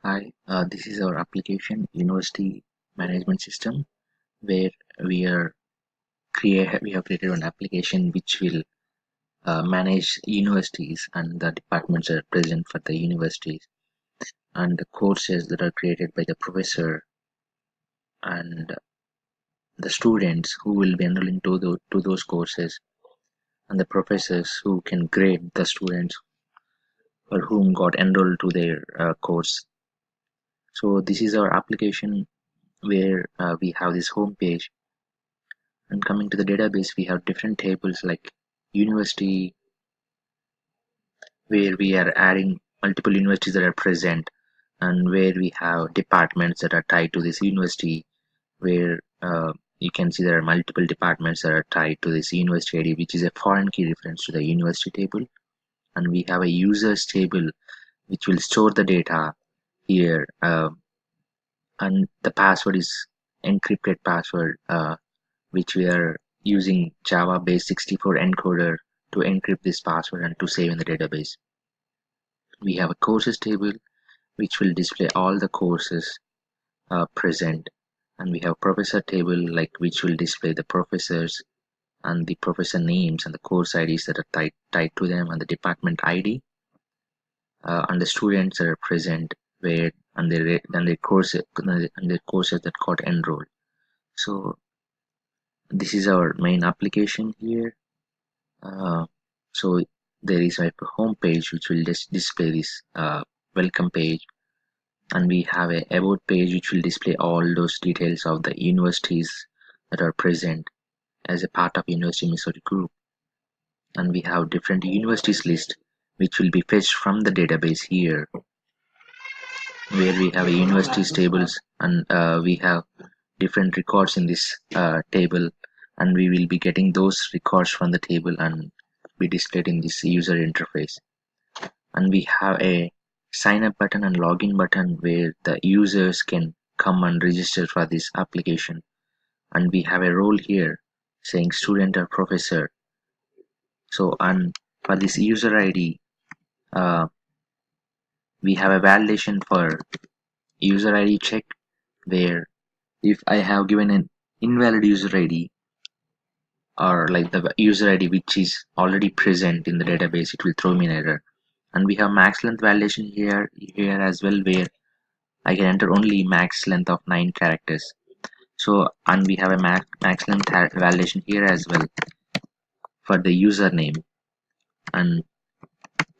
Hi, this is our application University Management System where we are we have created an application which will manage universities and the departments that are present for the universities and the courses that are created by the professor and the students who will be enrolling to those courses and the professors who can grade the students or whom got enrolled to their course. So this is our application where we have this home page. And coming to the database, we have different tables like university, where we are adding multiple universities that are present, and where we have departments that are tied to this university, where you can see there are multiple departments that are tied to this university ID, which is a foreign key reference to the university table. And we have a users table, which will store the data here, and the password is encrypted password, which we are using Java base 64 encoder to encrypt this password and to save in the database. We have a courses table which will display all the courses present, and we have professor table like which will display the professors and the professor names and the course IDs that are tied to them and the department ID, and the students that are present where and their courses that got enrolled. So this is our main application here. So there is a home page which will just display this welcome page, and we have a about page which will display all those details of the universities that are present as a part of University Missouri group. And we have different universities list which will be fetched from the database here, where we have a universities tables, and we have different records in this table, and we will be getting those records from the table and be displayed in this user interface. And we have a sign up button and login button where the users can come and register for this application. And we have a role here saying student or professor. So, and for this user ID, uh, we have a validation for user ID check, where if I have given an invalid user ID, or like the user ID which is already present in the database, it will throw me an error. And we have max length validation here as well, where I can enter only max length of 9 characters. So, and we have a max length validation here as well for the username. And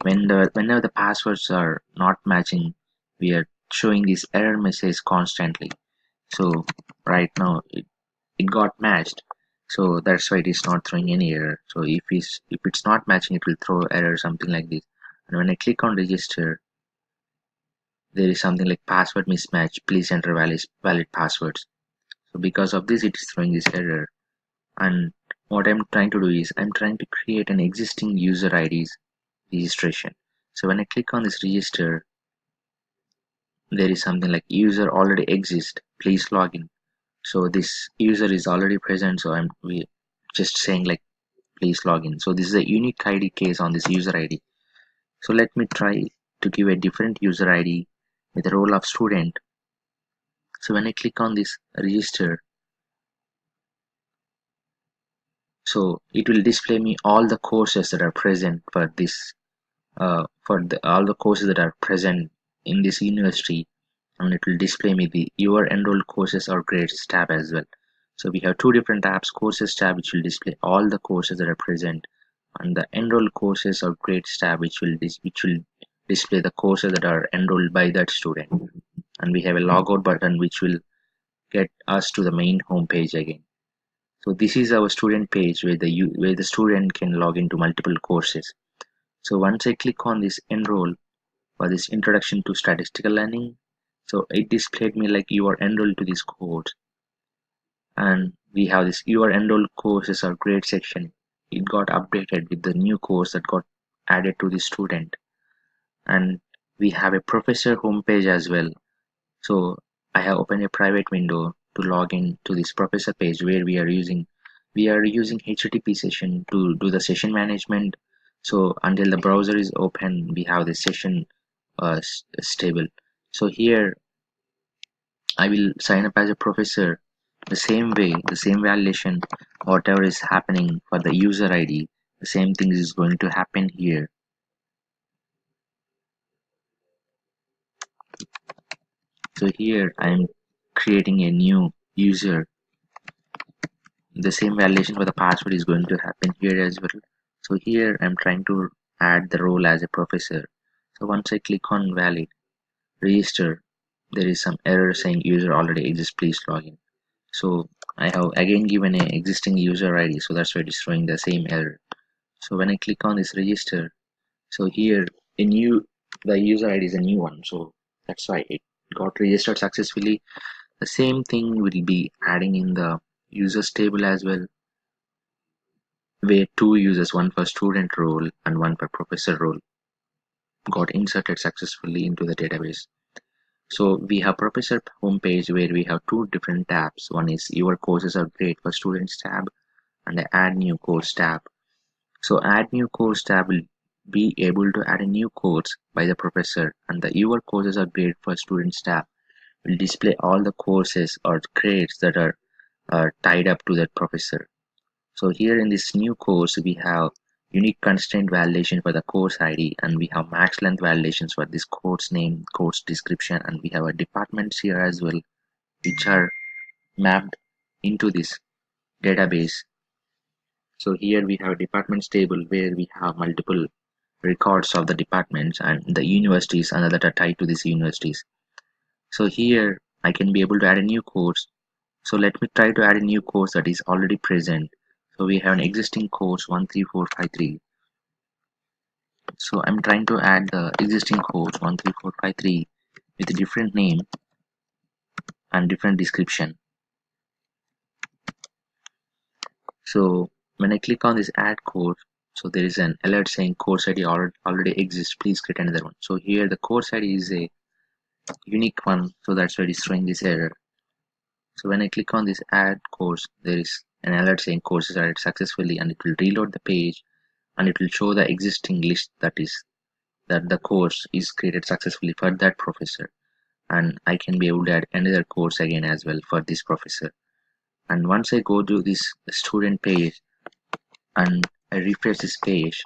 whenever the passwords are not matching, we are showing this error message constantly. So right now it got matched, so that's why it is not throwing any error. So if it's not matching, it will throw error something like this. And when I click on register, there is something like password mismatch, please enter valid passwords. So because of this, it is throwing this error. And what I'm trying to do is I'm trying to create an existing user ID's registration. So when I click on this register, there is something like user already exists, please log in. So this user is already present, so we just saying like please log in. So this is a unique ID case on this user ID. So let me try to give a different user ID with the role of student. So when I click on this register, so it will display me all the courses that are present for this all the courses that are present in this university, and it will display me the your enrolled courses or grades tab as well. So we have two different tabs: courses tab which will display all the courses that are present, and the enrolled courses or grades tab which will display the courses that are enrolled by that student. And we have a logout button which will get us to the main home page again. So this is our student page where the student can log into multiple courses. So once I click on this enroll for this introduction to statistical learning, so it displayed me like you are enrolled to this course. And we have this your enrolled courses or grade section. It got updated with the new course that got added to the student. And we have a professor homepage as well. So I have opened a private window to log in to this professor page where we are using HTTP session to do the session management. So until the browser is open, we have the session stable. So here I will sign up as a professor. The same way, the same validation, whatever is happening for the user ID, the same thing is going to happen here. So here I am creating a new user. The same validation for the password is going to happen here as well. So here I'm trying to add the role as a professor. So once I click on valid, register, there is some error saying user already exists, please login. So I have again given a existing user ID, so that's why it is showing the same error. So when I click on this register, so here the user ID is a new one, so that's why it got registered successfully. The same thing will be adding in the users table as well, where two users, one for student role and one for professor role, got inserted successfully into the database. So we have professor homepage where we have two different tabs. One is your courses are great for students tab and the add new course tab. So add new course tab will be able to add a new course by the professor, and the your courses are great for students tab will display all the courses or grades that are tied up to that professor. So here in this new course, we have unique constraint validation for the course ID, and we have max length validations for this course name, course description, and we have a departments here as well, which are mapped into this database. So here we have departments table where we have multiple records of the departments and the universities and that are tied to these universities. So here I can be able to add a new course. So let me try to add a new course that is already present. So we have an existing course 13453. So I'm trying to add the existing course 13453 with a different name and different description. So when I click on this add course, so there is an alert saying course ID already exists, please create another one. So here the course ID is a unique one, so that's why it is showing this error. So when I click on this add course, there is an alert saying courses are added successfully, and it will reload the page and it will show the existing list that the course is created successfully for that professor, and I can be able to add another course again as well for this professor. And once I go to this student page and I refresh this page,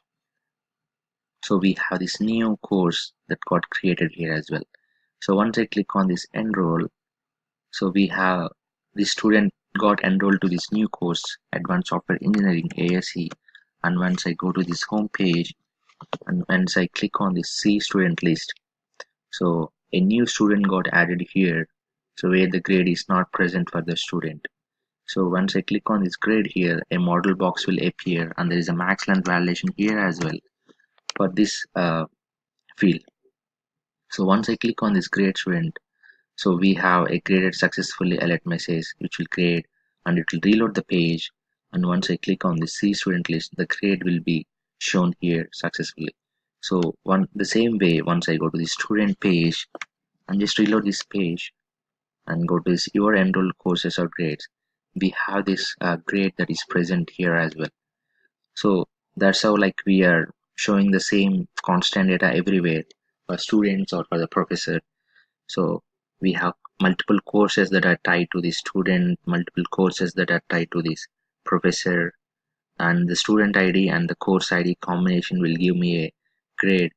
so we have this new course that got created here as well. So once I click on this enroll, so we have the student got enrolled to this new course, Advanced Software Engineering ASE. And once I go to this home page and once I click on this see student list, so a new student got added here, so where the grade is not present for the student. So once I click on this grade here, a model box will appear and there is a max length validation here as well for this field. So once I click on this grade student, so we have a graded successfully alert message which will create and it will reload the page, and once I click on the see student list, the grade will be shown here successfully. So the same way, once I go to the student page and just reload this page and go to this your enrolled courses or grades, we have this grade that is present here as well. So that's how like we are showing the same constant data everywhere for students or for the professor. So we have multiple courses that are tied to the student, multiple courses that are tied to this professor, and the student ID and the course ID combination will give me a grade.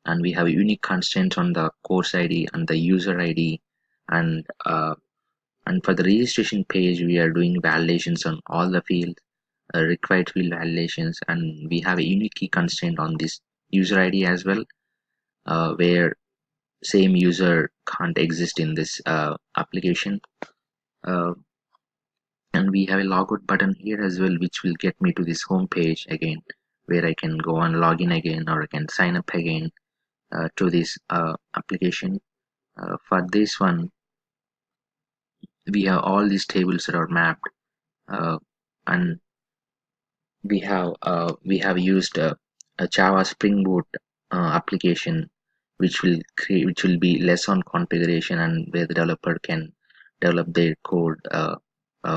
And we have unique constraints on the course ID and the user ID, and for the registration page we are doing validations on all the fields, required field validations, and we have a unique key constraint on this user ID as well, where same user can't exist in this application, uh, and we have a logout button here as well which will get me to this home page again, where I can go and log in again or I can sign up again to this application. For this one we have all these tables that are mapped, uh, and we have used a Java Spring Boot application which will be less on configuration and where the developer can develop their code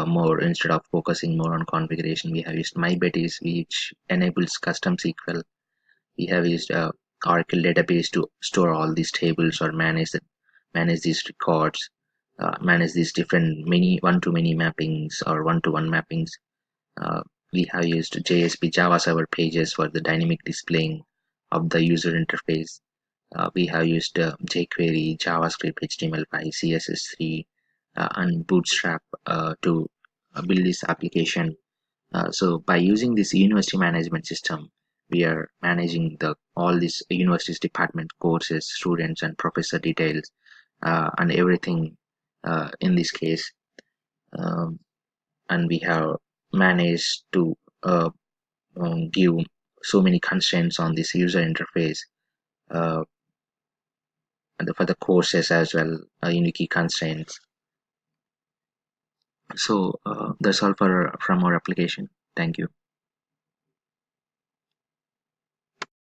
more instead of focusing more on configuration. We have used MyBetis, which enables custom SQL. We have used Oracle database to store all these tables or manage these records, manage these different many one-to-many mappings or one-to-one mappings. Uh, we have used JSP Java Server Pages for the dynamic displaying of the user interface. We have used jQuery, JavaScript, HTML5, CSS3, and Bootstrap to build this application. So by using this university management system, we are managing the all these university's department courses, students, and professor details, and everything in this case. Um, and we have managed to give so many constraints on this user interface, uh, and for the courses as well, unique constraints. So that's all for from our application. Thank you.